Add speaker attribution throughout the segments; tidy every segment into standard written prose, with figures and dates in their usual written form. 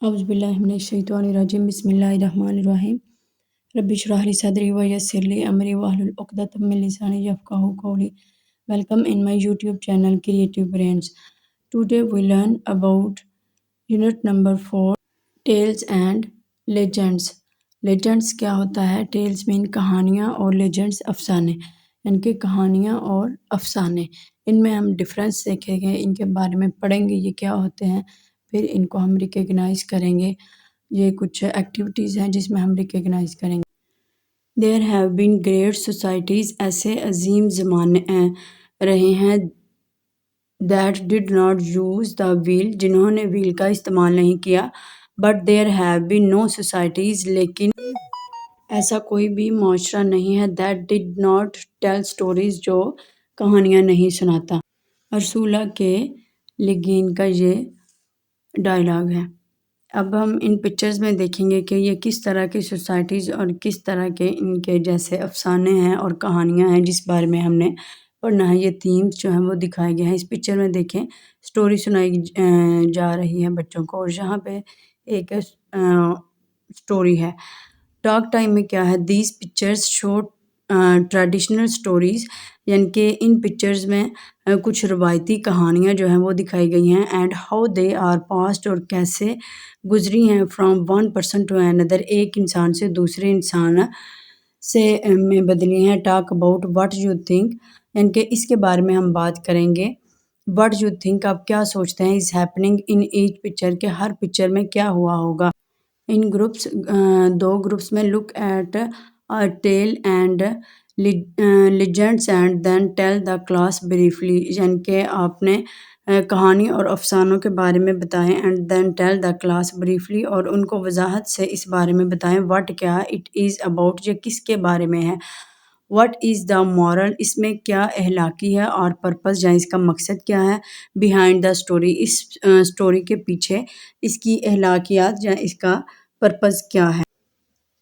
Speaker 1: औज़ुबिल्लाहिमिनश्शैतानिर्रजीम बिस्मिल्लाहिर्रहमानिर्रहीम रब्बि इश्रह ली सदरी व यस्सिर ली अमरी वहलुल उक़दतम मिन लिसानी यफ़क़हू क़ौली। Welcome in my YouTube channel Creative Brains. Today we learn about unit number 4 Tales and Legends. Legends क्या होता है? Tales mean कहानियाँ और legends अफसाने, इनके कहानियाँ और अफसाने। इनमें हम डिफरेंस देखेंगे, इनके बारे में पढ़ेंगे ये क्या होते हैं, फिर इनको हम रिकग्नाइज़ करेंगे। ये कुछ एक्टिविटीज़ हैं जिसमें हम रिकग्नाइज़ करेंगे। There have been great societies, ऐसे अजीम ज़माने रहे हैं that did not use the wheel, जिन्होंने व्हील का इस्तेमाल नहीं किया। But there have been no societies, लेकिन ऐसा कोई भी माशरा नहीं है that did not tell stories, जो कहानियाँ नहीं सुनाता। अरसूला के लिगीन का ये डायलॉग है। अब हम इन पिक्चर्स में देखेंगे कि ये किस तरह की सोसाइटीज़ और किस तरह के इनके जैसे अफसाने हैं और कहानियाँ हैं जिस बारे में हमने पढ़ना है। ये थीम्स जो हैं वो दिखाए गए हैं। इस पिक्चर में देखें, स्टोरी सुनाई जा रही है बच्चों को, और यहाँ पे एक स्टोरी है। टॉक टाइम में क्या है? These pictures show traditional stories, यानी कि इन पिक्चर्स में कुछ रवायती कहानियाँ जो हैं वो दिखाई गई हैं। And how they are passed, और कैसे गुजरी हैं from one person to another, एक इंसान से दूसरे इंसान से में बदली हैं। Talk about what you think, यानी कि इसके बारे में हम बात करेंगे। व्हाट यू थिंक, आप क्या सोचते हैं? Is happening in each picture, के हर पिक्चर में क्या हुआ होगा। इन ग्रुप्स, दो ग्रुप्स में look at a tale and legends and then tell the class briefly, यानी कि आपने कहानी और अफसानों के बारे में बताएं, and then tell the class briefly, और उनको वजाहत से इस बारे में बताएं। व्हाट क्या, इट इज़ अबाउट, ये किसके बारे में है। व्हाट इज़ द मॉरल, इसमें क्या अहलाकी है, और पर्पस या इसका मकसद क्या है। बिहाइंड द स्टोरी, इस स्टोरी के पीछे इसकी अहलाकियात या इसका पर्पस क्या है।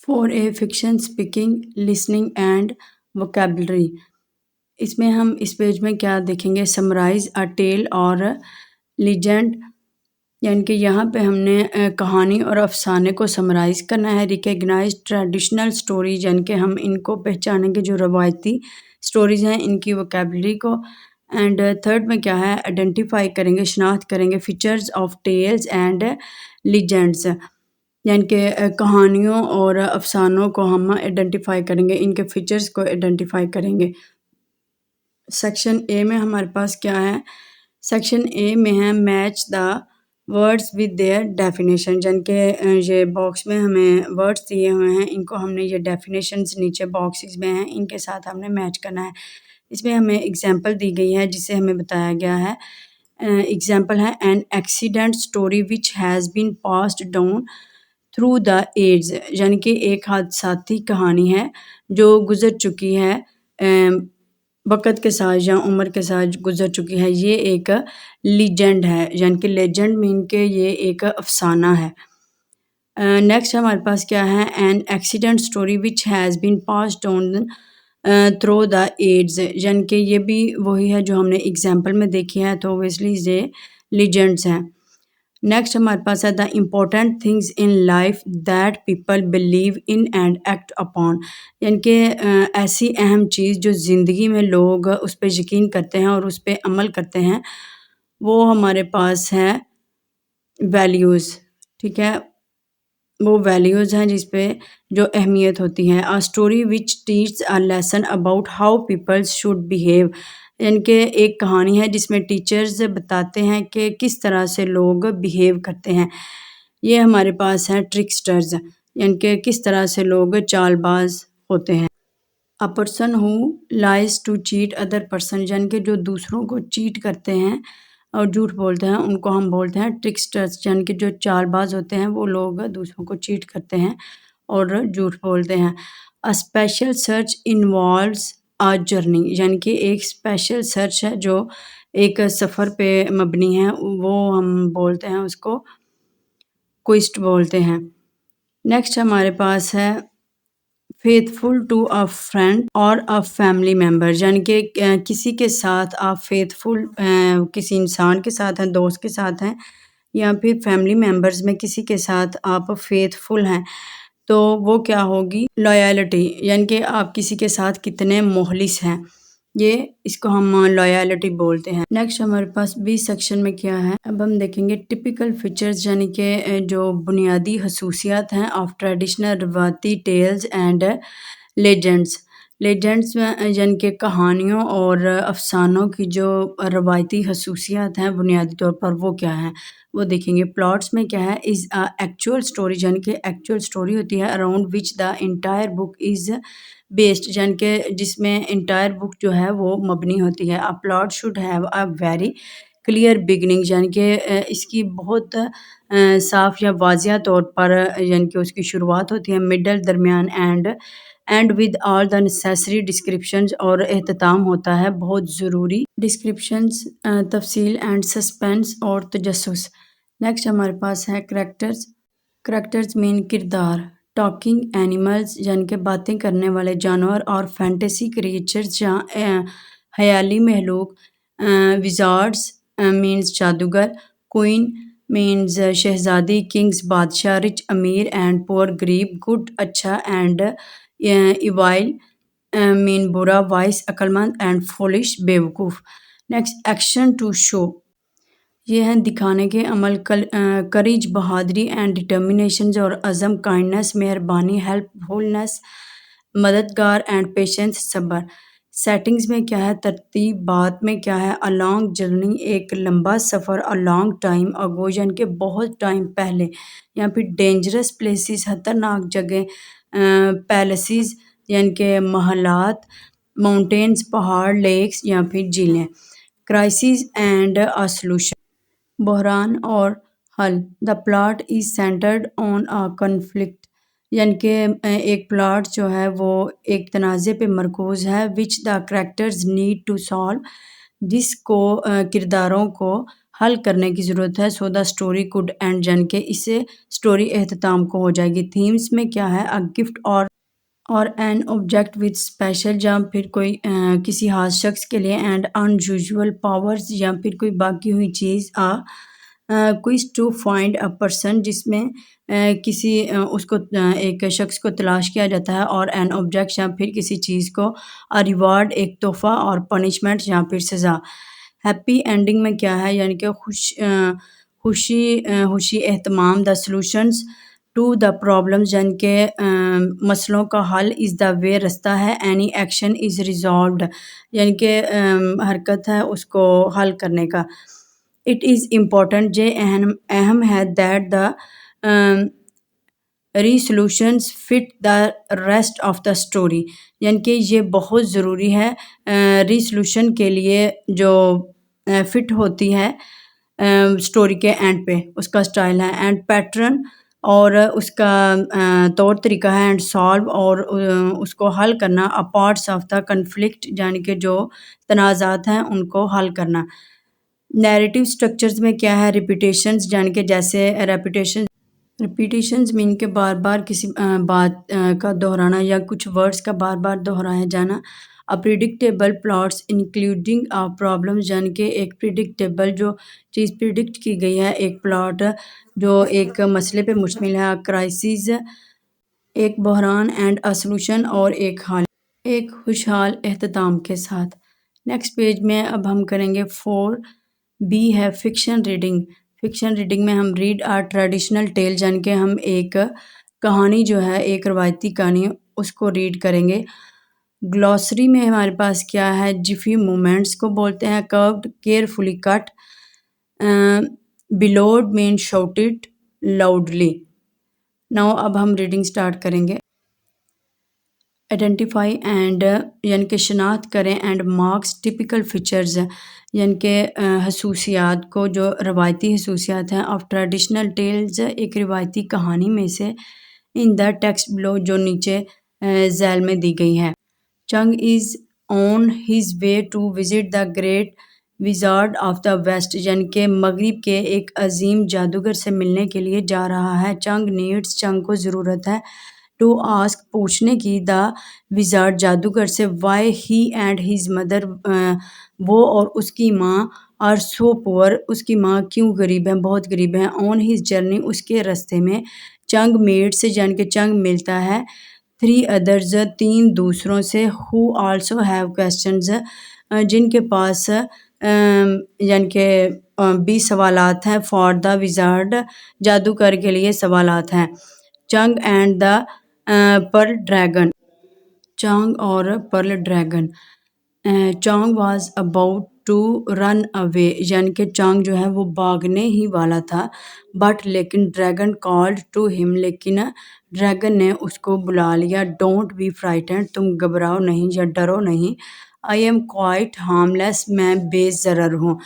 Speaker 1: For a fiction speaking, listening and vocabulary, इसमें हम इस पेज में क्या देखेंगे? समराइज अ टेल और लीजेंड, यानी कि यहाँ पे हमने कहानी और अफसाने को समराइज़ करना है। रिकग्नाइज ट्रेडिशनल स्टोरीज, यानी कि हम इनको पहचानेंगे जो रवायती स्टोरीज़ हैं, इनकी वोकेबलरी को। एंड थर्ड में क्या है? आइडेंटिफाई करेंगे, शनाख्त करेंगे features of tales and legends, यानी कि कहानियों और अफसानों को हम आइडेंटिफाई करेंगे, इनके फीचर्स को आइडेंटिफाई करेंगे। सेक्शन ए में हमारे पास क्या है? सेक्शन ए में है match the words with their definition, यानी कि ये बॉक्स में हमें वर्ड्स दिए हुए हैं, इनको हमने ये डेफिनेशंस नीचे बॉक्सेस में हैं, इनके साथ हमने मैच करना है। इसमें हमें एग्जांपल दी गई है जिसे हमें बताया गया है। एग्जांपल है an accident story which has been passed down through the age, यानी कि एक हादसाती कहानी है जो गुजर चुकी है वक़्त के साथ या उम्र के साथ गुजर चुकी है। ये एक लीजेंड है, यानी कि लेजेंड मीन के ये एक अफसाना है। नेक्स्ट हमारे पास क्या है? An accident story which has been passed down through the ages, यानी कि ये भी वही है जो हमने एग्जांपल में देखी है, तो ओबियसली ये लीजेंड्स हैं। नेक्स्ट हमारे पास है the important things in life that people believe in and act upon, यानी कि ऐसी अहम चीज़ जो ज़िंदगी में लोग उस पर यकीन करते हैं और उस पर अमल करते हैं, वो हमारे पास है वैल्यूज़। ठीक है, वो वैल्यूज़ हैं जिस पे जो अहमियत होती है। A story which teach a lesson about how people should behave, यानी कि एक कहानी है जिसमें टीचर्स बताते हैं कि किस तरह से लोग बिहेव करते हैं। ये हमारे पास है ट्रिकस्टर्स, यानी कि किस तरह से लोग चालबाज होते हैं। A person who lies to cheat other person, यानी कि जो दूसरों को चीट करते हैं और झूठ बोलते हैं, उनको हम बोलते हैं ट्रिकस्टर्स, यानी कि जो चालबाज होते हैं वो लोग दूसरों को चीट करते हैं और झूठ बोलते हैं। A special search involves a journey, यानी कि एक स्पेशल सर्च है जो एक सफ़र पे मबनी है, वो हम बोलते हैं उसको क्विस्ट बोलते हैं। नेक्स्ट हमारे पास है फेथफुल टू अ फ्रेंड और अ फैमिली मेम्बर, यानी कि किसी के साथ आप फेथफुल किसी इंसान के साथ हैं, दोस्त के साथ हैं, या फिर फैमिली मेंबर्स में किसी के साथ आप फेथफुल हैं, तो वो क्या होगी लॉयल्टी, यानी कि आप किसी के साथ कितने मुखलिस हैं, ये इसको हम लॉयल्टी बोलते हैं। नेक्स्ट हमारे पास बी सेक्शन में क्या है, अब हम देखेंगे टिपिकल फीचर्स, यानी कि जो बुनियादी खसूसियात हैं ऑफ ट्रेडिशनल रवायती टेल्स एंड लेजेंड्स। लेजेंड्स में यानी कि कहानियों और अफसानों की जो रवायती खसूसियात हैं बुनियादी तौर पर वो क्या हैं, वो देखेंगे। प्लॉट्स में क्या है, इज़ एक्चुअल स्टोरी, यानी कि एक्चुअल स्टोरी होती है around which the entire book is based, यानी कि जिसमें इंटायर बुक जो है वो मबनी होती है। A plot should have a very clear beginning, यानी कि इसकी बहुत साफ या वाजिया तौर पर यानी कि उसकी शुरुआत होती है, मिडल दरमियान and with all the necessary descriptions, और एहतताम होता है बहुत ज़रूरी डिस्क्रिप्शंस, तफसील एंड सस्पेंस और तजस्सुस। नेक्स्ट हमारे पास है करैक्टर्स। करैक्टर्स मीन किरदार, टॉकिंग एनिमल्स यानी कि बातें करने वाले जानवर, और फैंटेसी क्रिएचर्स या ख़याली महलूक, विज़ार्ड्स मीन्स जादूगर, क्वीन मीन्स शहज़ादी, किंग्स बादशाह, रिच अमीर एंड पुअर गरीब, गुड अच्छा एंड इवाइल मीन बुरा, वाइस अक्लमंद एंड फुलिश बेवकूफ़। नेक्स्ट एक्शन टू शो, ये हैं दिखाने के अमल, करेज बहादुरी एंड डिटर्मिनेशन, और अज़म काइंडनेस मेहरबानी, हेल्पफुलनेस मददगार एंड पेशेंस सब्र। सेटिंग्स में क्या है, तरतीबात में क्या है, अ लॉन्ग जर्नी एक लंबा सफ़र, अ लॉन्ग टाइम अगो यानी कि बहुत टाइम पहले, या फिर डेंजरस प्लेसेस खतरनाक जगह, पैलेसेस यानी कि महलात, माउंटेन्स पहाड़, लेक्स या फिर झीलें। क्राइसिस एंड अ सॉल्यूशन, बहरान और हल। The plot is centred on a conflict, यानी कि एक प्लॉट जो है वो एक तनाज़े पे मरकूज़ है, which the characters need to solve, जिसको किरदारों को हल करने की ज़रूरत है। So the story could end, यानी कि इससे स्टोरी एहतताम को हो जाएगी। थीम्स में क्या है, अ गिफ्ट और एन ऑब्जेक्ट विद स्पेशल, या फिर कोई किसी ख़ास शख्स के लिए, एंड अनयूजुअल पावर्स, या फिर कोई बाकी हुई चीज़, quiz to find a person, जिसमें किसी उसको एक शख्स को तलाश किया जाता है, और एन ऑब्जेक्ट या फिर किसी चीज़ को, रिवार्ड एक तोहफ़ा, और पनिशमेंट या फिर सज़ा। हैप्पी एंडिंग में क्या है, यानी कि खुशी एहतमाम, the solutions to the problems, यानी कि मसलों का हल, इज़ द वे रास्ता है, एनी एक्शन इज़ रिजॉल्व्ड, यानी कि हरकत है उसको हल करने का। इट इज़ इम्पॉर्टेंट, ये अहम अहम है, that the resolutions fit the rest of the story, यानी कि ये बहुत ज़रूरी है रिसोल्यूशन के लिए, जो फिट होती है स्टोरी के एंड पे, उसका स्टाइल है एंड पैटर्न, और उसका तौर तरीका है, एंड सॉल्व, और उसको हल करना, अ पार्ट्स ऑफ द कन्फ्लिक्ट, यानी कि जो तनाज़ात हैं उनको हल करना। नैरेटिव स्ट्रक्चर्स में क्या है, रिपीटेशंस, यानी कि जैसे रिपीटेशंस मीन के बार बार किसी बात का दोहराना, या कुछ वर्ड्स का बार बार दोहराया जाना। प्रिडिक्टेबल प्लॉट्स इंक्लूडिंग प्रॉब्लम्स, यानी कि एक प्रिडिक्टेबल जो चीज़ प्रिडिक्ट की गई है, एक प्लॉट जो एक मसले पे मुश्तमिल है। क्राइसिस एक बहरान, एंड अ सॉल्यूशन, और एक खुशहाल एहतताम के साथ। नेक्स्ट पेज में अब हम करेंगे 4B है फ़िक्शन रीडिंग। फ़िक्शन रीडिंग में हम रीड आर ट्रेडिशनल टेल, यानी कि हम एक कहानी जो है, एक रवायती कहानी, उसको रीड करेंगे। ग्लॉसरी में हमारे पास क्या है, जिफी मूवमेंट्स को बोलते हैं, curved, carefully cut, bellowed mean shouted loudly. Now अब हम रीडिंग स्टार्ट करेंगे। आइडेंटिफाई एंड, यानी कि शनाख्त करें, एंड मार्क्स टिपिकल फीचर्स, यानी कि खसूसियात को, जो रवायती खसूसियात हैं, ऑफ ट्रेडिशनल टेल्स, एक रिवायती कहानी में से, इन द टेक्स्ट बिलो, जो नीचे झैल में दी गई है। Chang is on his way to visit the great wizard of the west, यानी कि मगरिब के एक अजीम जादूगर से मिलने के लिए जा रहा है। चंग नीड्स, चंग को ज़रूरत है, टू आस्क, पूछने की, द विजार्ड, जादूगर से, why he and his mother, वो और उसकी माँ, आर सो पुअर, उसकी माँ क्यों गरीब है, बहुत गरीब है। ऑन हिज जर्नी, उसके रास्ते में चंग मेट्स, यानी कि चंग मिलता है, थ्री अदर्स, तीन दूसरों से, हु आल्सो हैव क्वेश्चंस, जिनके पास यानी कि भी सवालात हैं, फॉर द विजार्ड, जादूगर के लिए सवालात हैं। Chang and the pearl dragon, Chang और pearl dragon. Chang was about to run away, यानी कि चांग जो है वो भागने ही वाला था, बट लेकिन ड्रैगन कॉल्ड टू हिम, लेकिन ड्रैगन ने उसको बुला लिया। डोंट बी फ्राइटेंड, तुम घबराओ नहीं या डरो नहीं। आई एम क्वाइट हार्मलेस, मैं बेज़रर हूँ।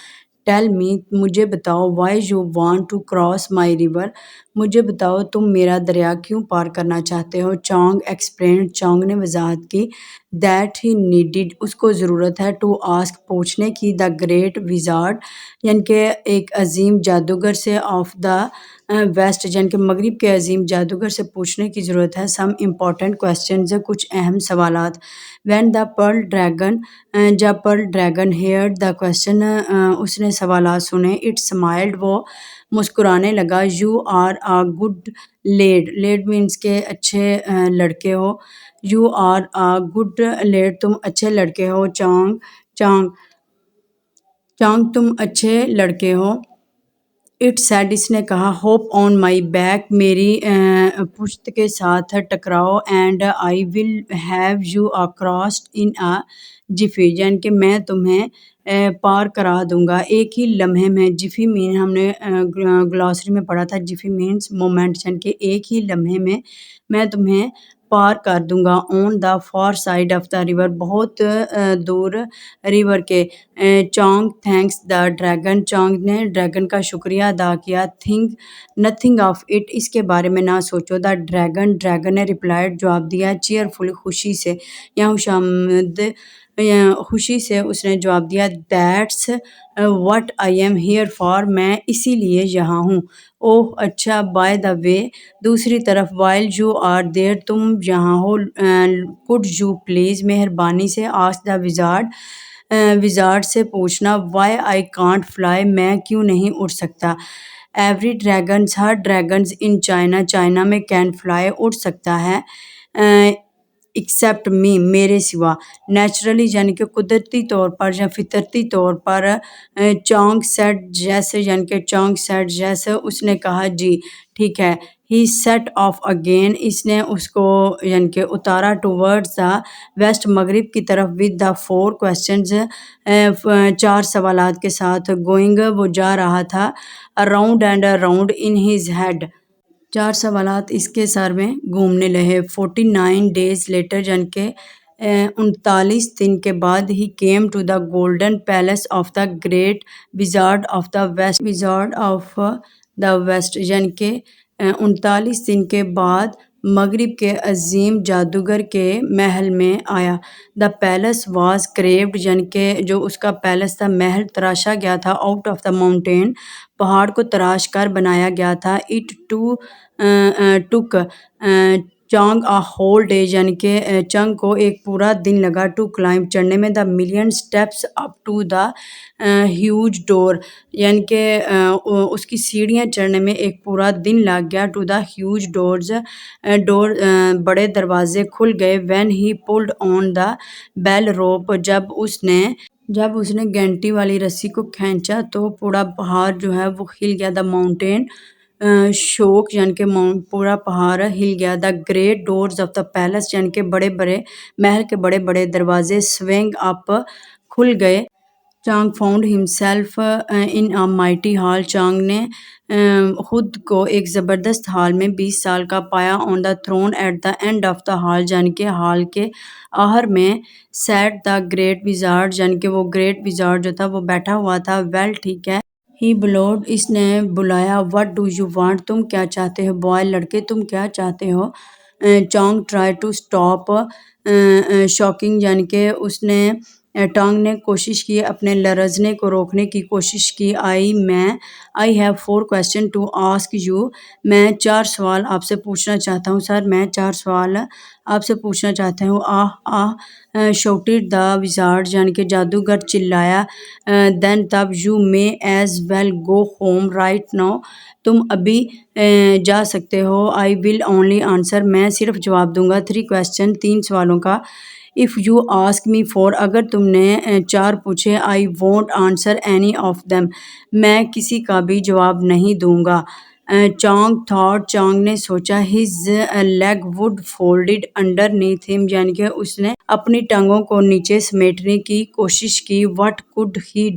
Speaker 1: टेल मी, मुझे बताओ, why you want to cross my river, मुझे बताओ तुम मेरा दरिया क्यों पार करना चाहते हो। चोंग एक्सप्लेन, चोंग ने वजाहत की, दैट ही नीडिड, उसको ज़रूरत है, टू आस्क, पूछने की, द ग्रेट विजार्ड, यानी कि एक अजीम जादूगर से, ऑफ द वेस्ट, यानी कि मगरिब के अजीम जादूगर से पूछने की ज़रूरत है, सम इम्पॉर्टेंट क्वेश्चन, कुछ अहम सवालात। व्हेन द पर्ल ड्रैगन, जब pearl dragon heard the question, उसने सवालात सुने, इट स्माइल्ड, वो मुस्कुराने लगा। You are a good lad, lad means के अच्छे लड़के हो। You are a good lad, तुम अच्छे लड़के हो। चांग, चांग, चांग, तुम अच्छे लड़के हो। इट सैड, इसने कहा, होप ऑन माई बैक, मेरी पुश्त के साथ टकराओ, and I will have you across in a jiffy, यानी कि मैं तुम्हें पार करा दूंगा एक ही लम्हे में। जिफी मीन हमने ग्लॉसरी में पढ़ा था, जिफी मीन्स मोमेंट, यानी कि एक ही लम्हे में मैं तुम्हें पार कर दूंगा। On the far side of the river, बहुत दूर रिवर के। चोंग थैंक्स द ड्रैगन, चोंग ने ड्रैगन का शुक्रिया अदा किया। थिंक नथिंग ऑफ इट, इसके बारे में ना सोचो। द ड्रैगन, ड्रैगन ने रिप्लाइड, जवाब दिया, चीयरफुल, खुशी से, या खुशामद, खुशी से उसने जवाब दिया, that's what I am here for, मैं इसीलिए यहाँ हूँ। ओह अच्छा, बाय द वे, दूसरी तरफ, वाइल यू आर देयर, तुम यहाँ हो, कुड यू प्लीज़, मेहरबानी से, आस्क द विजार्ड, विजार्ड से पूछना, वाई आई कांट फ्लाई, मैं क्यों नहीं उड़ सकता। Every dragons, her dragons in China, China में, कैन फ्लाई, उड़ सकता है, एक्सेप्ट मी, मेरे सिवा। नेचुरली, यानी कि कुदरती तौर पर या फितरती तौर पर। चोंग सेड, जैसे, यानी कि चोंग सेड, जैसे उसने कहा, जी ठीक है। ही सेट ऑफ अगेन, इसने उसको यानी कि उतारा, टूवर्ड्स द वेस्ट, मगरिब की तरफ, विद द फोर क्वेश्चंस, चार सवालात के साथ। गोइंग, वो जा रहा था, around and around in his head, चार सवालात इसके सर में घूमने लगे। 49 days लेटर, यानी कि 39 दिन के बाद, he came to the golden palace of the great wizard of the west, wizard of the west, यानी कि 39 दिन के बाद मगरिब के अजीम जादूगर के महल में आया। द पैलेस वाज क्रेव्ड, यानी कि जो उसका पैलेस था, महल, तराशा गया था, आउट ऑफ द माउंटेन, पहाड़ को तराश कर बनाया गया था। It to took Chong a whole day, यानी कि चंग को एक पूरा दिन लगा, टू क्लाइंब, चढ़ने में, the million steps up to the huge door, यानी कि उसकी सीढ़ियाँ चढ़ने में एक पूरा दिन लग गया। To the huge doors, door, बड़े दरवाजे खुल गए। When he pulled on the bell rope, जब उसने घंटी वाली रस्सी को खींचा तो पूरा पहाड़ जो है वो हिल गया। द माउंटेन शोक, यानी कि पूरा पहाड़ हिल गया। The great doors of the palace, यानी कि बड़े बड़े महल के बड़े बड़े दरवाजे, स्विंग अप, खुल गए। Chang found himself in a mighty hall, Chang ने खुद को एक ज़बरदस्त हॉल में 20 साल का पाया। On the throne at the end of the hall, यानी कि हॉल के आहर में, सैट द ग्रेट विजार्ड, यानी कि वो ग्रेट विजार्ड जो था वो बैठा हुआ था। वेल ठीक है, ही ब्लोड, इसने बुलाया, व्हाट डू यू वांट, तुम क्या चाहते हो। बॉय, लड़के, तुम क्या चाहते हो। चोंग ट्राई टू स्टॉप शॉकिंग, यानी कि उसने टांग ने कोशिश की अपने लरजने को रोकने की कोशिश की। I have 4 question to ask you. मैं 4 सवाल आपसे पूछना चाहता हूँ सर, मैं 4 सवाल आपसे पूछना चाहता हूँ। आह आह शouted द विजार्ड यानी कि जादूगर चिल्लाया। देन तब you may as well go home right now. तुम अभी जा सकते हो। I will only answer. मैं सिर्फ जवाब दूंगा 3 क्वेश्चन 3 सवालों का। If you ask me four. अगर तुमने 4 पूछे। I won't answer any of them. मैं किसी का भी जवाब नहीं दूंगा। चांग थॉट। चांग ने सोचा। His leg would folded underneath him यानी कि उसने अपनी टांगों को नीचे समेटने की कोशिश की। What could he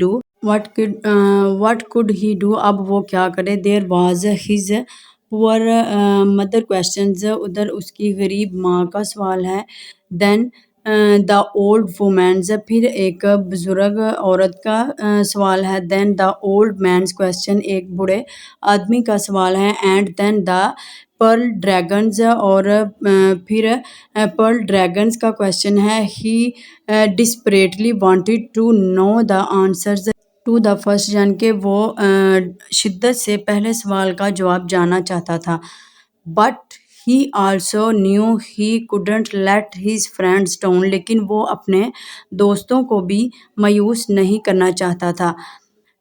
Speaker 1: do. अब वो क्या करे। There was his poor mother questions. उधर उसकी गरीब माँ का सवाल है। Then the old woman's. फिर एक बुजुर्ग औरत का सवाल है। Then the old man's question. एक बूढ़े आदमी का सवाल है। And then the pearl dragon's. और फिर पर्ल ड्रैगन्स का क्वेश्चन है। He desperately wanted to know the answers to the first यानी कि वो शिद्दत से पहले सवाल का जवाब जानना चाहता था। But he also new he couldn't late his friends down. लेकिन वो अपने दोस्तों को भी मायूस नहीं करना चाहता था।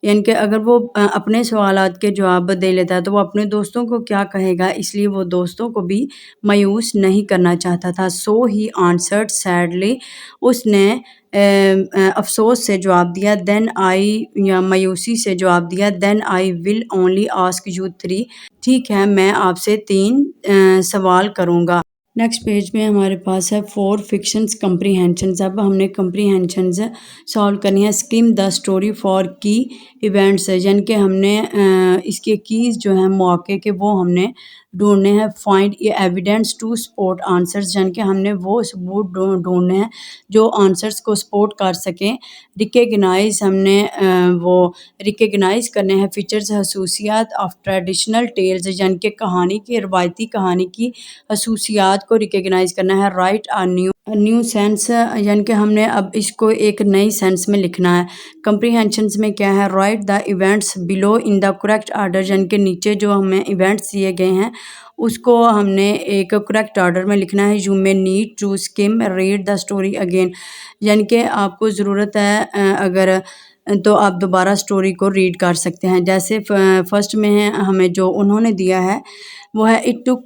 Speaker 1: यानी कि अगर वो अपने सवालात के जवाब दे लेता है तो वो अपने दोस्तों को क्या कहेगा, इसलिए वो दोस्तों को भी मायूस नहीं करना चाहता था। सो ही आंसर्ड सैडली। उसने अफसोस से जवाब दिया। देन आई या मायूसी से जवाब दिया। Then I will only ask you 3। ठीक है, मैं आपसे 3 सवाल करूँगा। नेक्स्ट पेज में हमारे पास है 4 फिक्शंस कंप्रीहेंशंस। अब हमने कंप्रीहेंशंस सॉल्व करनी है। स्किम द स्टोरी फॉर की इवेंट्स यानी कि हमने इसके कीज़ जो हैं मौके के वो हमने ढूंढने हैं। फाइंड ये एविडेंस टू सपोर्ट आंसर्स यानी कि हमने वो सबूत ढूंढने हैं जो आंसर्स को सपोर्ट कर सकें। रिकग्नाइज हमने वो रिकग्नाइज करने हैं फीचर्स खसूसियात ऑफ ट्रेडिशनल टेल्स यानी कि कहानी की रवायती कहानी की खसूसियात को रिकग्नाइज करना है। राइट अ न्यू सेंस यानी कि हमने अब इसको एक नई सेंस में लिखना है। कंप्रीहेंशंस में क्या है। Right the events below in the correct order यानी कि नीचे जो हमें इवेंट्स दिए गए हैं उसको हमने एक करेक्ट ऑर्डर में लिखना है। You may need to skim read the story again यानी कि आपको ज़रूरत है अगर तो आप दोबारा स्टोरी को रीड कर सकते हैं। जैसे फर्स्ट में है हमें जो उन्होंने दिया है वो है। इट टुक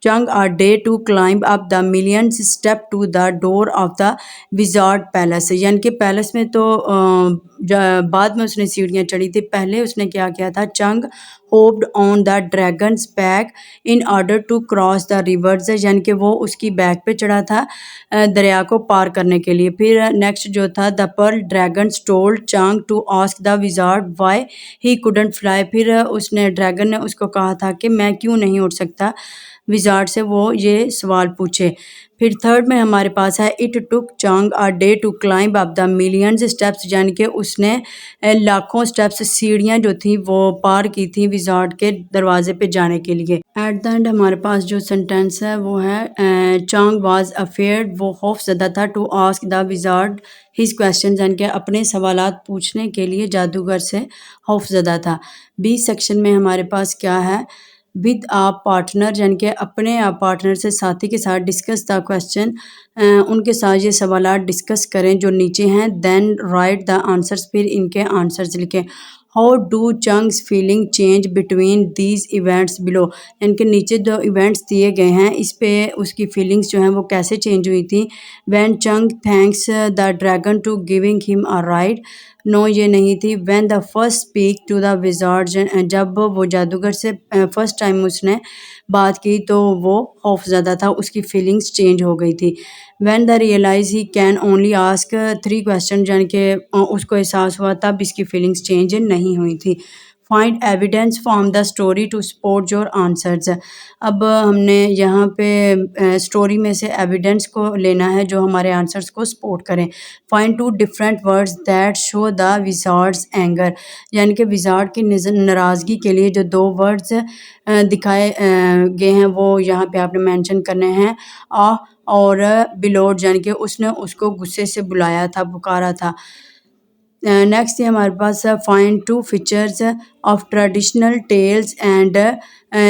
Speaker 1: चंग a day to climb up the millions step to the door of the wizard palace यानी कि पैलेस में तो बाद में उसने सीढ़ियाँ चढ़ी थी। पहले उसने क्या किया था। Chang hoped on the dragon's back in order to cross the rivers यानी कि वो उसकी बैक पे चढ़ा था दरिया को पार करने के लिए। फिर नेक्स्ट जो था the pearl dragons told Chang to ask the wizard why he couldn't fly. फिर उसने ड्रैगन ने उसको कहा था कि मैं क्यों नहीं उड़ सकता। विजार्ड से वो ये सवाल पूछे। फिर थर्ड में हमारे पास है। It took Chang a day to climb up the millions steps यानी कि उसने लाखों स्टेप्स सीढ़ियाँ जो थी वो पार की थी विजार्ड के दरवाजे पे जाने के लिए। एट द एंड हमारे पास जो सेंटेंस है वो है चंग वाज अफेयर्ड। वो खौफजदा था। To ask the wizard his question यानी कि अपने सवालात पूछने के लिए जादूगर से खौफजदा था। बी सेक्शन में हमारे पास क्या है। विद आ पार्टनर यानी कि अपने आप पार्टनर से साथी के साथ डिस्कस द क्वेश्चन उनके साथ ये सवालात डिस्कस करें जो नीचे हैं। देन राइट द आंसर्स फिर इनके आंसर्स लिखें। How do Chang's feeling change between these events below यानी कि नीचे जो इवेंट्स दिए गए हैं इस पे उसकी फीलिंग्स जो हैं वो कैसे चेंज हुई थी। When Chang thanks the dragon to giving him a ride. No ये नहीं थी। When the first speak to the wizard जब वो जादूगर से फर्स्ट टाइम उसने बात की तो वो खौफजदा था। उसकी फीलिंग्स चेंज हो गई थी। When the realise he can only ask 3 question यानी कि उसको एहसास हुआ तब इसकी फीलिंग्स चेंज नहीं हुई थी। Find evidence from the story to support your answers. अब हमने यहाँ पे स्टोरी में से एविडेंस को लेना है जो हमारे आंसर्स को सपोर्ट करें। Find two different words that show the wizard's anger, यानी कि विजार्ड की नाराज़गी के लिए जो दो वर्ड्स दिखाए गए हैं वो यहाँ पे आपने मेंशन करने हैं। और बिलोड, यानी कि उसने उसको गुस्से से बुलाया था, पुकारा था। नेक्स्ट है हमारे पास find two features of traditional tales and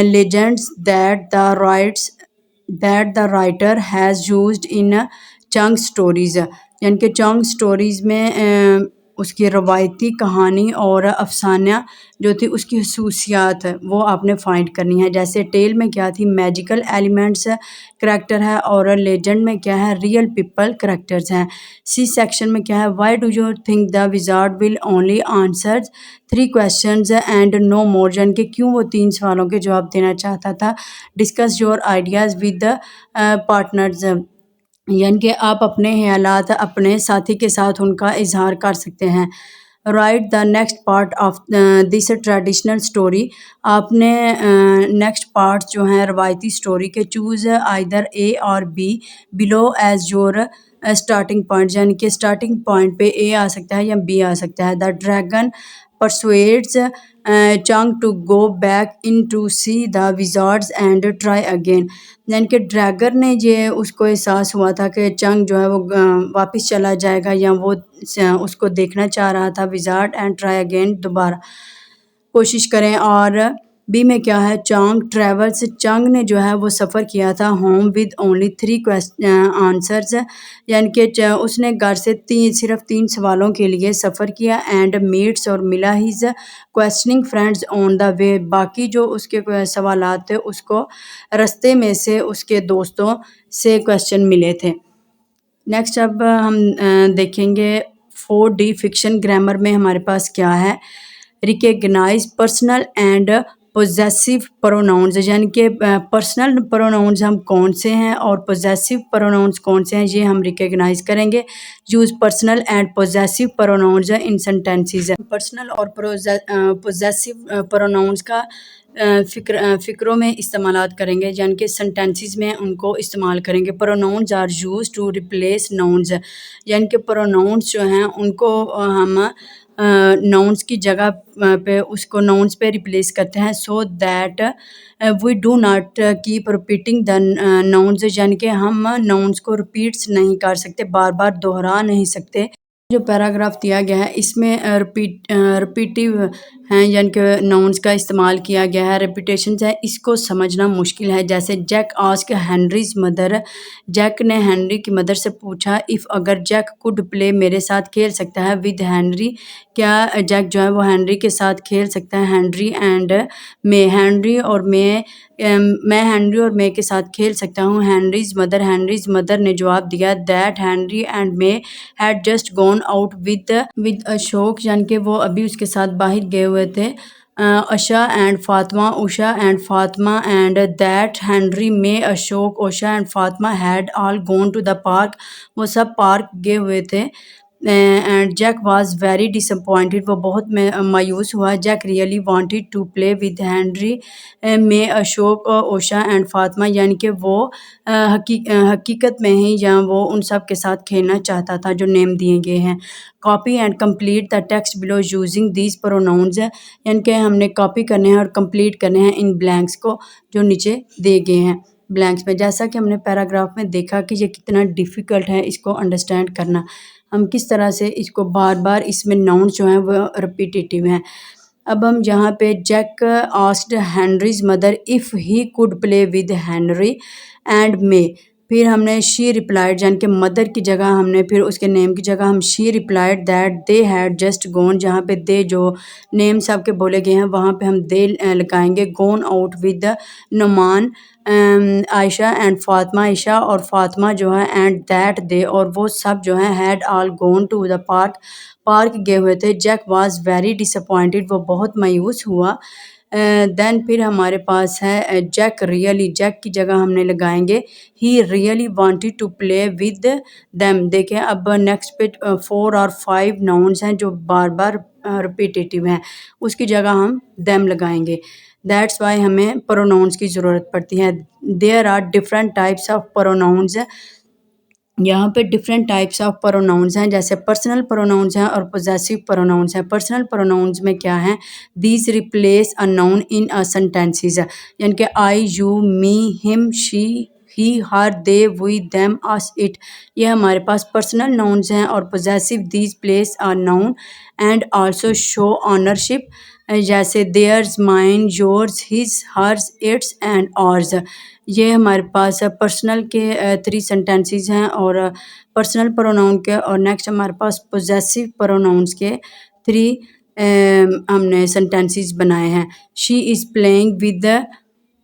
Speaker 1: legends that the writer has used in Chang stories, यानी कि चंग स्टोरीज में उसकी रवायती कहानी और अफसाना जो थी उसकी खसूसियात वो आपने फाइंड करनी है। जैसे टेल में क्या थी, मैजिकल एलिमेंट्स करैक्टर है, और लेजेंड में क्या है, रियल पीपल करैक्टर्स हैं। सी सेक्शन में क्या है, why do you think the wizard will only answer 3 questions and no more, यानी कि क्यों वो 3 सवालों के जवाब देना चाहता था। Discuss your ideas with the partners, यानी कि आप अपने ख्यालात अपने साथी के साथ उनका इजहार कर सकते हैं। Write the next part of this traditional story, आपने नेक्स्ट पार्ट जो हैं रवायती स्टोरी के चूज़ आइदर ए और B below as your starting point, यानी कि स्टार्टिंग पॉइंट पे ए आ सकता है या बी आ सकता है। The dragon persuades Chang to go back into see the wizards and try again, यानी कि ड्रैगन ने ये उसको एहसास हुआ था कि चंग जो है वो वापस चला जाएगा, या वो उसको देखना चाह रहा था विजार्ड, एंड ट्राई अगेन, दोबारा कोशिश करें। और बी में क्या है, चंग ट्रेवल्स, चंग ने जो है वो सफ़र किया था होम विद ओनली 3 आंसर्स, यानी कि उसने घर से सिर्फ 3 सवालों के लिए सफ़र किया। एंड मीट्स, और मिला his questioning friends on the way, बाकी जो उसके सवालात थे उसको रास्ते में से उसके दोस्तों से क्वेश्चन मिले थे। नेक्स्ट अब हम देखेंगे 4D फिक्शन ग्रामर में हमारे पास क्या है, recognise personal and possessive pronouns, यानी कि पर्सनल प्रोनाउंस हम कौन से हैं और पोजेसिव प्रोनाउंस कौन से हैं, ये हम रिकग्नाइज करेंगे। Use personal and possessive pronouns in sentences. Personal और पोजेसिव प्रोनाउंस का फ़िक्रों में इस्तेमाल करेंगे, यानी कि सेंटेंसेस में उनको इस्तेमाल करेंगे। Pronouns are used to replace nouns, यानी कि प्रोनाउंस जो हैं उनको हम नाउन्स की जगह पे उसको नाउन्स पे रिप्लेस करते हैं। So that we do not keep repeating the nouns, यानी कि हम नाउन्स को रिपीट्स नहीं कर सकते, बार बार दोहरा नहीं सकते। जो पैराग्राफ दिया गया है इसमें रिपीटिव हैं, यानी कि नाउन्स का इस्तेमाल किया गया है। रेपिटेशंस है, इसको समझना मुश्किल है। जैसे Jack ask Henry's mother, Jack ने हेनरी की मदर से पूछा इफ़, अगर जैक कुड प्ले, मेरे साथ खेल सकता है, विद हेनरी, क्या जैक जो है वो हेनरी के साथ खेल सकता है। हेनरी एंड मे, हेनरी और मैं हेनरी और मे के साथ खेल सकता हूँ। हेनरीज मदर ने जवाब दिया that Henry and may had just gone out with Ashok, यानी कि वो अभी उसके साथ बाहर गए हुए थे। Usha and Fatima and that Henry May Ashok Usha and Fatima had all gone to the park, वो सब पार्क गए हुए थे। And Jack was very disappointed, वो बहुत मायूस हुआ। Jack really wanted to play with Henry May Ashok Usha and Fatima, यानी कि वो हकीकत में ही या वो उन सब के साथ खेलना चाहता था जो नेम दिए गए हैं। Copy and complete the text below using these pronouns, यानी कि हमने कॉपी करने हैं और कंप्लीट करने हैं इन ब्लैंक्स को जो नीचे दिए गए हैं ब्लैंक्स में। जैसा कि हमने पैराग्राफ में देखा कि ये कितना डिफ़िकल्ट है इसको अंडरस्टैंड करना, हम किस तरह से इसको बार बार इसमें नाउन जो हैं वो रिपीटेटिव हैं। अब हम यहाँ पे Jack asked Henry's mother if he could play with Henry and me, फिर हमने शी रिप्लाइड, यानी कि मदर की जगह हमने फिर उसके नेम की जगह हम she replied that they had just gone, जहाँ पे दे जो नेम सब के बोले गए हैं वहाँ पे हम दे लगाएंगे। Gone out with Numan Ayesha and Fatima, Ayesha और फातिमा जो है, एंड दैट दे, और वो सब जो है, had all gone to the park गए हुए थे। जैक वाज वेरी डिसअपॉइंटेड, वो बहुत मायूस हुआ। देन फिर हमारे पास है जैक रियली, जैक की जगह हमने लगाएंगे ही really wanted to play with them. देखें अब नेक्स्ट पे 4 और 5 नाउन्स हैं जो बार बार रिपीटेटिव हैं, उसकी जगह हम देम लगाएंगे। दैट्स वाई हमें प्रोनाउंस की ज़रूरत पड़ती है। There are different types of pronouns. यहाँ पे डिफरेंट टाइप्स ऑफ प्रोनाउंस हैं, जैसे पर्सनल प्रोनाउंस हैं और पोजेसिव प्रोनाउंस हैं। पर्सनल प्रोनाउंस में क्या है, these replace a noun in a sentences, यानी कि I, you, me, him, she, he, her, they, we, them, us, it, ये हमारे पास पर्सनल नाउन्स हैं। और possessive, these place a noun and also show ownership, जैसे theirs, mine, yours, his, hers, its and ours. ये हमारे पास personal के 3 सेंटेंसेस हैं और पर्सनल प्रोनाउन के। और नेक्स्ट हमारे पास पोजेसिव प्रोनाउंस के 3 हमने सेंटेंसेस बनाए हैं। She is playing with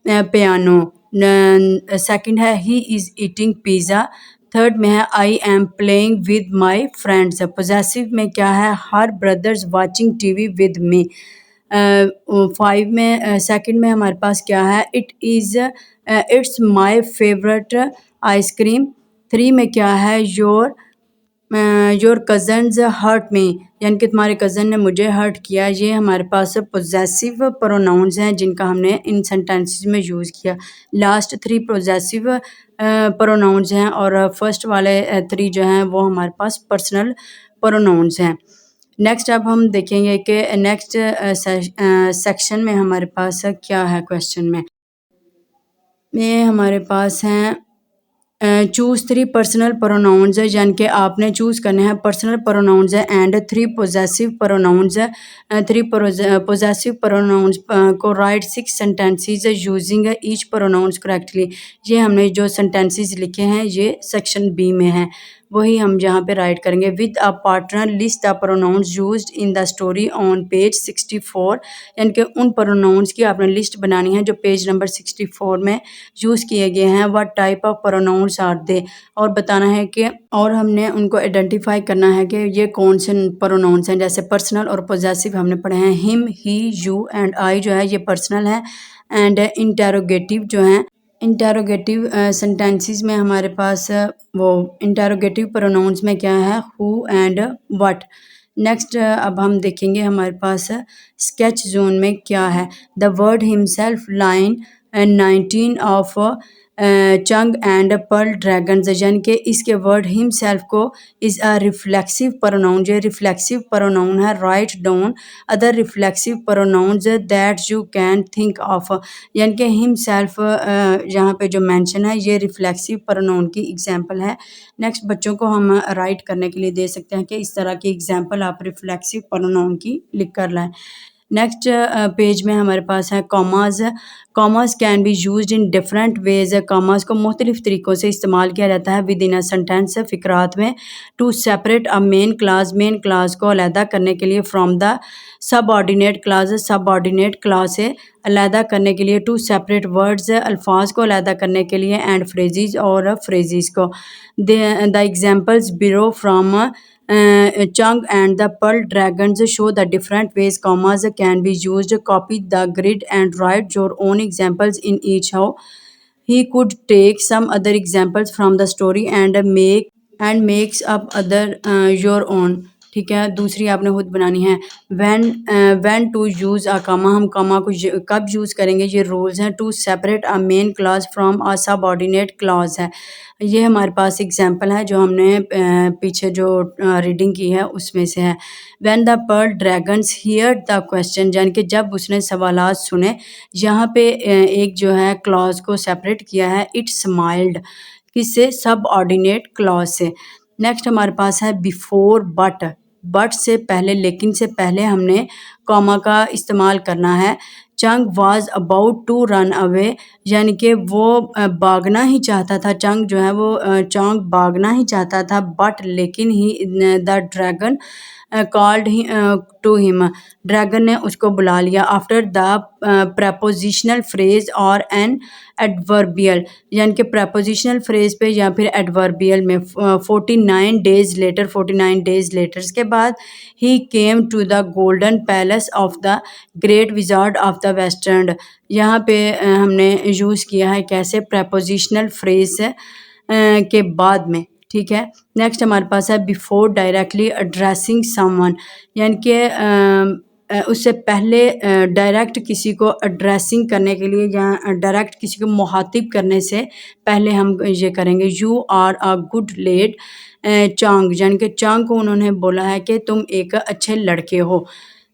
Speaker 1: piano. Second है he is eating pizza. Third में है I am playing with my friends. Possessive में क्या है, her brother's watching TV with me. 5 में सेकंड में हमारे पास क्या है, इट्स माय फेवरेट आइसक्रीम। 3 में क्या है, योर कज़न्स हर्ट मी, यानी कि तुम्हारे कज़न ने मुझे हर्ट किया। ये हमारे पास पोजेसिव प्रोनाउंस हैं जिनका हमने इन सेंटेंसेस में यूज़ किया। लास्ट 3 पोजेसिव प्रोनाउंस हैं और फर्स्ट वाले 3 जो हैं वो हमारे पास पर्सनल प्रोनाउंस हैं। नेक्स्ट अब हम देखेंगे कि नेक्स्ट सेक्शन में हमारे पास क्या है। क्वेश्चन में हमारे पास हैं चूज़ 3 पर्सनल प्रोनाउंस, यानी कि आपने चूज़ करने हैं personal pronouns and 3 possessive pronouns. 3 possessive pronouns को write 6 sentences using each pronoun correctly. ये हमने जो सेंटेंसेस लिखे हैं ये सेक्शन बी में है, वही हम यहाँ पे राइट करेंगे। With a partner list the pronounce used in the story on page 64, यानी कि उन प्रोनाउंस की आपने लिस्ट बनानी है जो पेज नंबर 64 में यूज़ किए गए हैं। What type of pronouns are they, और बताना है कि और हमने उनको आइडेंटिफाई करना है कि ये कौन से प्रोनाउंस हैं। जैसे पर्सनल और पोजेसिव हमने पढ़े हैं, him, he, you and I जो है ये पर्सनल है। एंड इंटेरोगेटिव जो हैं, इंटेरोगेटिव सेंटेंसेस में हमारे पास वो इंटेरोगेटिव प्रोनाउंस में क्या है, हु एंड व्हाट। नेक्स्ट अब हम देखेंगे हमारे पास स्केच जोन में क्या है। The word himself, line 19 of चंग एंड पर्ल ड्रैगन्स, यानी कि इसके वर्ड हिमसेल्फ को इज़ अ रिफ्लेक्सिव प्रोनाउन, जो रिफ्लेक्सिव प्रोनाउन है। Write down other reflexive pronouns that you can think of, यानी कि हिमसेल्फ यहाँ पे जो मेंशन है ये रिफ्लेक्सिव प्रोनाउन की एग्जांपल है। नेक्स्ट बच्चों को हम राइट करने के लिए दे सकते हैं कि इस तरह की एग्जांपल आप रिफ्लेक्सिव प्रोनाउन की लिख कर लाएं। नेक्स्ट पेज में हमारे पास है commas. Commas can be used in different ways. Commas को मुख्तलिफ तरीक़ों से इस्तेमाल किया जाता है विद इन अ सेंटेंस, फ़िक्रात में। To separate a main clause, main clause को अलहदा करने के लिए। From the subordinate clause, subordinate clause से अलहदा करने के लिए। टू सेपरेट वर्ड्स, अल्फाज को अलहदा करने के लिए। एंड फ्रेजेस, और फ्रेजेस को। द एग्जाम्पल्स बिरो from Chung and the Pearl Dragons show the different ways commas can be used. Copy the grid and write your own examples in each. How he could take some other examples from the story and makes up other your own। ठीक है, दूसरी आपने खुद बनानी है। when to use a comma, हम comma को कब यूज़ करेंगे, ये रूल्स हैं। to separate a main clause from a subordinate clause है। ये हमारे पास एग्जाम्पल है जो हमने पीछे जो रीडिंग की है उसमें से है। when the pearl dragons heard the question, यानी कि जब उसने सवालात सुने। यहाँ पे एक जो है क्लॉज को सेपरेट किया है, इट स्माइल्ड, किससे, सब ऑर्डिनेट क्लॉज से। नेक्स्ट हमारे पास है बिफोर बट से पहले, लेकिन से पहले हमने कॉमा का इस्तेमाल करना है। Chung was about to run away, यानी कि वो भागना ही चाहता था। चंग जो है वो चोंग भागना ही चाहता था, बट लेकिन he the dragon called to him, dragon ने उसको बुला लिया। आफ्टर द प्रपोजिशनल फ्रेज और एन एडवर्बियल, यानी कि प्रपोजिशनल फ्रेज पे या फिर एडवर्बियल में। 49 डेज लेटर, 49 डेज लेटर्स के बाद। He came to the golden palace of the great wizard of the western, यहाँ पे हमने यूज़ किया है कैसे, प्रपोजिशनल फ्रेज के बाद में। ठीक है। नेक्स्ट हमारे पास है बिफोर डायरेक्टली एड्रेसिंग समवन, यानी कि उससे पहले डायरेक्ट किसी को एड्रेसिंग करने के लिए या डायरेक्ट किसी को मुखातिब करने से पहले हम ये करेंगे। You are a good lad Chang, यानी कि चांग को उन्होंने बोला है कि तुम एक अच्छे लड़के हो।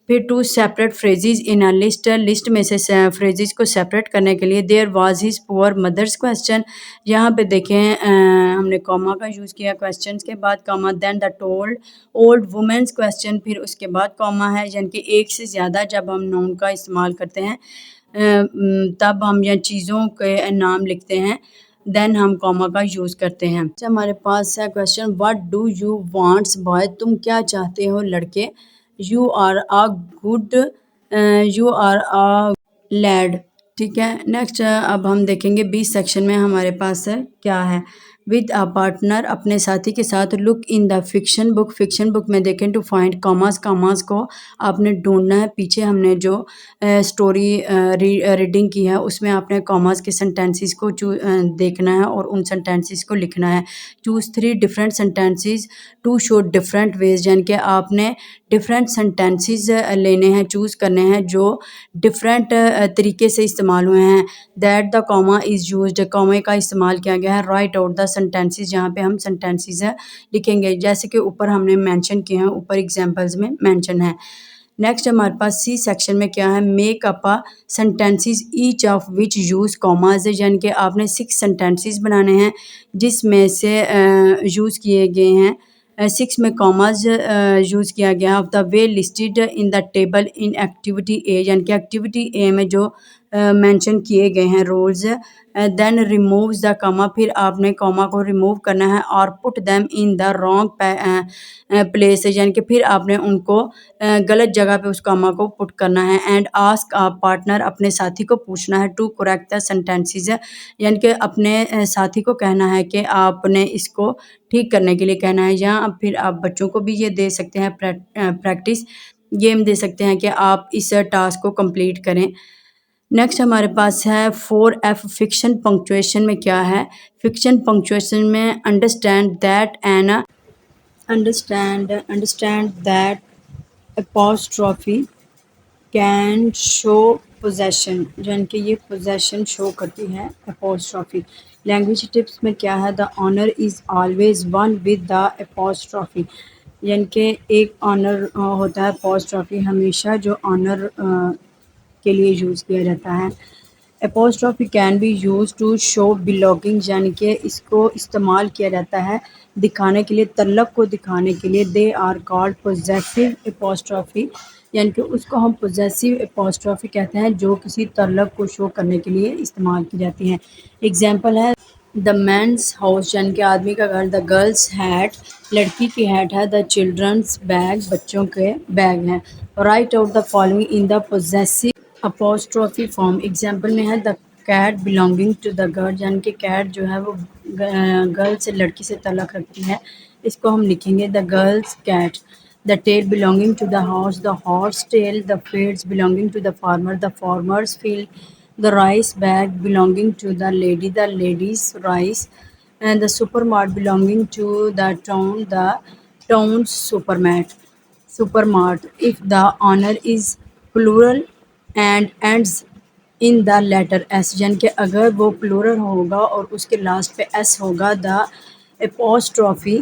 Speaker 1: फिर to separate phrases in a list, list में से फ्रेजेस को सेपरेट करने के लिए there was his poor mother's question, यहाँ पे देखें हमने कॉमा का यूज़ किया क्वेश्चन के बाद comma, then the told old women's question, फिर उसके बाद कॉमा है, यानी कि एक से ज़्यादा जब हम नाउन का इस्तेमाल करते हैं तब हम या चीज़ों के नाम लिखते हैं देन हम कॉमा का यूज़ करते हैं। अच्छा, हमारे पास है question what do you wants boy, तुम क्या चाहते हो लड़के। You are a good, you are a lad, ठीक है। नेक्स्ट अब हम देखेंगे बी सेक्शन में हमारे पास है क्या है। विद अ पार्टनर, अपने साथी के साथ। Look in the fiction book, fiction book में देखें टू फाइंड कॉमास, कॉमास को आपने ढूंढना है। पीछे हमने जो स्टोरी रीडिंग की है उसमें आपने कॉमास के सेंटेंसेस को देखना है और उन सेंटेंसेस को लिखना है। Choose 3 different sentences to show different ways, यानी कि आपने डिफरेंट सेंटेंसेस लेने हैं, चूज़ करने हैं जो डिफरेंट तरीके से इस्तेमाल हुए हैं। That the comma is used, कॉमे का इस्तेमाल किया गया है। राइट आउट द सेंटेंसेस, जहाँ पे हम सेंटेंसेस लिखेंगे जैसे कि ऊपर हमने मेंशन किए हैं, ऊपर एग्जांपल्स में मेंशन है। नेक्स्ट हमारे पास सी सेक्शन में क्या है। Make up a sentences each of which use commas, यानी कि आपने 6 सेंटेंसेस बनाने हैं जिसमें से यूज़ किए गए हैं 6 में कॉमाज यूज़ किया गया of the way listed in the table in activity ए, यानी कि एक्टिविटी ए में जो मेंशन किए गए हैं rules. Then removes the comma, फिर आपने कॉमा को रिमूव करना है और put them in the wrong place, यानी कि फिर आपने उनको गलत जगह पे उस कॉमा को पुट करना है। एंड आस्क आ पार्टनर, अपने साथी को पूछना है टू करेक्ट द सेंटेंसेस, यानी कि अपने साथी को कहना है कि आपने इसको ठीक करने के लिए कहना है। या फिर आप बच्चों को भी ये दे सकते हैं प्रैक्टिस गेम दे सकते हैं कि आप इस टास्क को कंप्लीट करें। नेक्स्ट हमारे पास है 4F फिक्शन पंक्चुएशन में क्या है। फिक्शन पंक्चुएशन में understand that an understand that apostrophe can show possession, यानी कि ये possession शो करती है apostrophe। लैंग्वेज टिप्स में क्या है। The owner is always one with the apostrophe, यानी कि एक ऑनर होता है apostrophe हमेशा जो ऑनर के लिए यूज़ किया जाता है। Apostrophe can be use to show belonging, यानी कि इसको इस्तेमाल किया जाता है दिखाने के लिए, तल्लक को दिखाने के लिए। They are called possessive apostrophe, यानी कि उसको हम पोजेसिव एपोस्ट्रॉफी कहते हैं जो किसी तल्लक को शो करने के लिए इस्तेमाल की जाती हैं। एग्जाम्पल है द मैंस हाउस, यानी कि आदमी का घर। द गर्ल्स हैट, लड़की की हैट है। द चिल्ड्रंस बैग, बच्चों के बैग हैं। Write out the following in the possessive apostrophe form. Example में है the cat belonging to the girl, यानी कि कैट जो है वो गर्ल से, लड़की से ताल्लुक़ रखती है। इसको हम लिखेंगे the girl's cat. The tail belonging to the horse tail. The fields belonging to the farmer's field. The rice bag belonging to the ladies rice. And the supermart belonging to the town supermart. If the honor is plural and ends in the letter s, यानी कि अगर वो plural होगा और उसके last पे s होगा, the apostrophe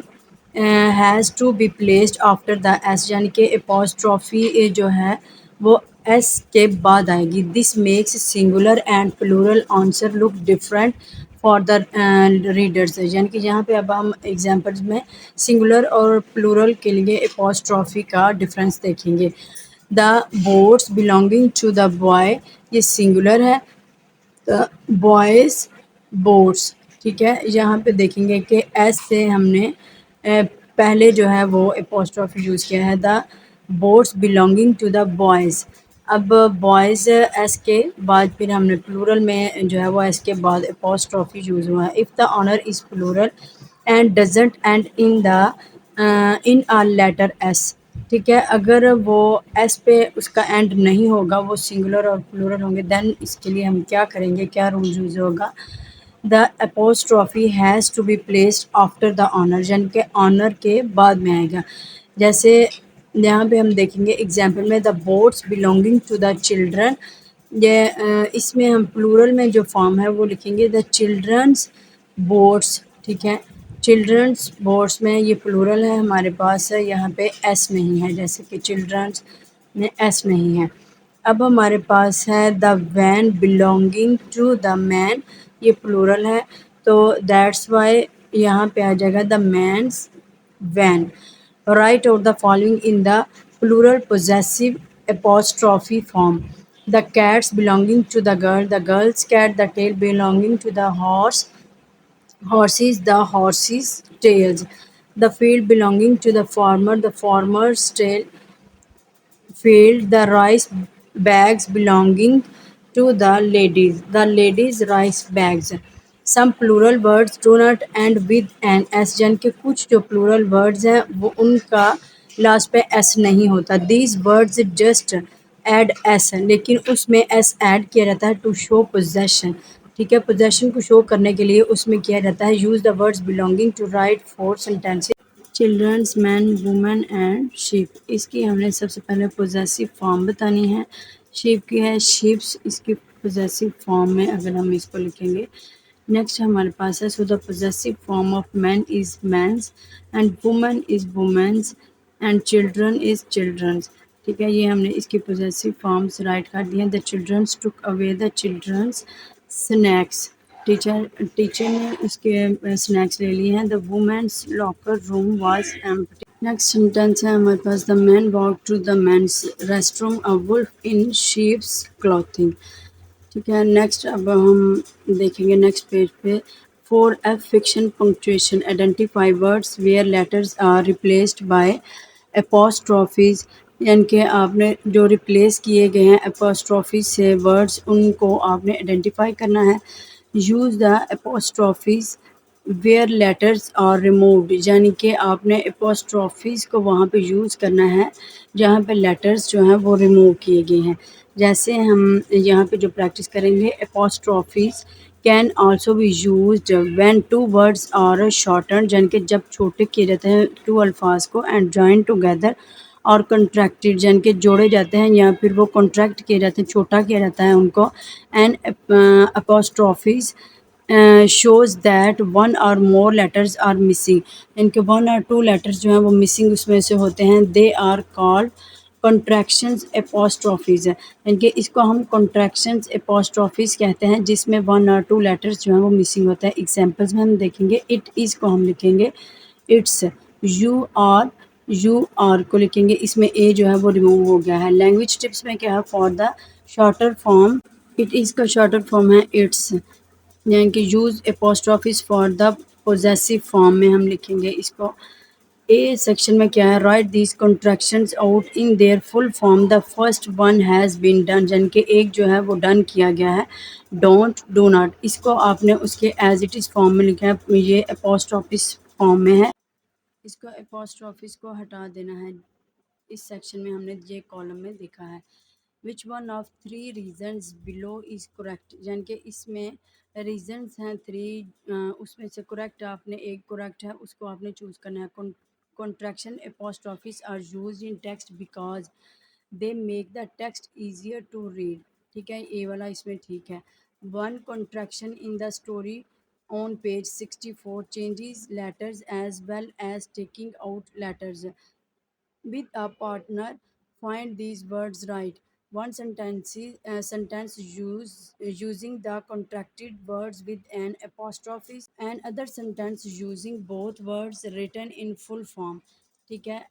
Speaker 1: has to be placed after the s, यानी कि एपोस्ट्रॉफी जो है वो s के बाद आएगी। This makes singular and plural answer look different for the readers, यानी कि यहाँ पे अब हम एग्जांपल्स में सिंगुलर और प्लूरल के लिए एपोस्ट्रॉफी का डिफरेंस देखेंगे। The boats belonging to the boy, ये सिंगुलर है। द बॉयज़ बोट्स, ठीक है। यहाँ पे देखेंगे कि एस से हमने पहले जो है वो एपोस्ट्रॉफी यूज़ किया है। The boats belonging to the boys, अब बॉयज़ एस के बाद फिर हमने प्लूरल में जो है वो एस के बाद एपोस्ट्रॉफी यूज़ हुआ है। If the owner is plural and doesn't end in a letter S, ठीक है। अगर वो एस पे उसका एंड नहीं होगा, वो सिंगुलर और प्लूरल होंगे, देन इसके लिए हम क्या करेंगे, क्या रूल यूज़ होगा। The apostrophe has to be placed after the owner, यानी कि ऑनर के बाद में आएगा। जैसे यहाँ पे हम देखेंगे एग्जाम्पल में, the boats belonging to the children, ये इसमें हम प्लूरल में जो फॉर्म है वो लिखेंगे द चिल्ड्रंस बोट्स। ठीक है, चिल्ड्रंस बोट्स में ये प्लूरल है हमारे पास है, यहाँ पे एस नहीं है, जैसे कि चिल्ड्रंस में एस नहीं है। अब हमारे पास है the van belonging to the man, ये प्लूरल है तो दैट्स वाई यहाँ पे आ जाएगा the man's van. Write out the following in the plural possessive apostrophe form. The cats belonging to the girl, the girl's cat, the tail belonging to the horse, horses, the horse's tails, the field belonging to the farmer, the farmer's tail field, the rice bags belonging to the ladies' rice bags. Some plural words do not end with an s, जन के कुछ जो plural words हैं वो उनका last पे s नहीं होता। These words just add s, लेकिन उसमें s ऐड किया जाता है to show possession। ठीक है, possession को शो करने के लिए उसमें किया जाता है use the words belonging to write 4 sentences। Children's, man, women and sheep, इसकी हमने सबसे पहले पोजेसिव फॉर्म बतानी है। शीप की है शीप्स, इसकी पोजेसिव फॉर्म में अगर हम इसको लिखेंगे। नेक्स्ट हमारे पास है, so the possessive form of man is man's and women is women's and children is children's. ठीक है, ये हमने इसकी पोजेसिव फॉर्म्स राइट कर दिए। The children's took away the children's snacks, teacher ने उसके स्नैक्स ले लिए हैं। The women's locker room was empty. Next sentence है हमारे पास, the man walk to the men's restroom a wolf in sheep's clothing. ठीक है, नेक्स्ट अब हम देखेंगे नेक्स्ट पेज पे, for a fiction punctuation identify words where letters are replaced by apostrophes, यानी कि आपने जो रिप्लेस किए गए हैं एपोस्ट्रॉफीज से वर्ड्स उनको आपने आइडेंटिफाई करना है। Use the apostrophes where letters are removed, यानी कि आपने एपोस्ट्रॉफीज़ को वहाँ पे यूज़ करना है जहाँ पे लेटर्स जो हैं वो रिमूव किए गए हैं। जैसे हम यहाँ पे जो प्रैक्टिस करेंगे, apostrophes can also be used when two words are shorten, यानी कि जब छोटे किए जाते हैं टू अल्फाज को, एंड जॉइन टुगेदर और कंट्रैक्टेड, यानी कि जोड़े जाते हैं या फिर वो कॉन्ट्रैक्ट किए जाते हैं, छोटा किया जाता है उनको। एंड अपोस्ट्रॉफीज शोज़ दैट वन और मोर लेटर्स आर मिसिंग, इनके 1 और 2 लेटर्स जो हैं वो मिसिंग उसमें से होते हैं। दे आर कॉल्ड कॉन्ट्रैक्शंस एपोस्ट्रॉफीज़ है, इनके इसको हम कॉन्ट्रैक्शंस एपोस्ट्रॉफीज़ कहते हैं जिसमें 1 और 2 लेटर्स जो हैं वो मिसिंग होता है। एग्जांपल्स में हम देखेंगे, इट इज़ को हम लिखेंगे इट्स, यू आर को लिखेंगे, इसमें ए जो है वो रिमूव हो गया है। लैंग्वेज टिप्स में क्या है, for the shorter form it is का शॉर्टर फॉर्म है इट्स, यानी कि use apostrophes for the possessive form में हम लिखेंगे इसको। ए सेक्शन में क्या है, write these contractions out in their full form, the first one has been done, यानी कि एक जो है वो डन किया गया है। डोंट, डू नॉट, इसको आपने उसके एज इट इज़ फॉर्म में लिखा है, ये एपोस्ट्रॉफिस फॉर्म में है, इसको एपोस्ट्रॉफिस को हटा देना है। इस सेक्शन में हमने ये कॉलम में देखा है। Which one of 3 reasons below is correct, यानी कि इसमें रीजन्स हैं 3, उसमें से करेक्ट आपने एक करेक्ट है उसको आपने चूज़ करना है। Contraction apostrophes are used in text because they make the text easier to read. ठीक है, ए वाला इसमें ठीक है। 1 contraction in the story on page 64 changes letters as well as taking out letters. With a partner, find these words right. One sentence using the contracted words with an apostrophe, and other sentence using both words written in full form. ठीक है,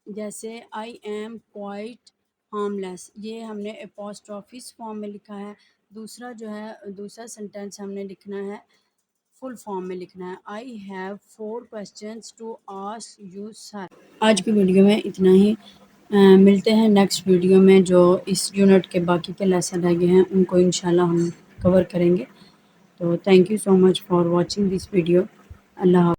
Speaker 1: जैसे I am quite harmless, ये हमने एपोस्ट्रॉफिस form में लिखा है। दूसरा जो है दूसरा सेंटेंस हमने लिखना है फुल फॉर्म में लिखना है। I have 4 questions to ask you sir. आज की वीडियो में इतना ही। मिलते हैं नेक्स्ट वीडियो में, जो इस यूनिट के बाकी के लेसन रह गए हैं उनको इंशाल्लाह हम कवर करेंगे। तो thank you so much for watching this video. Allah.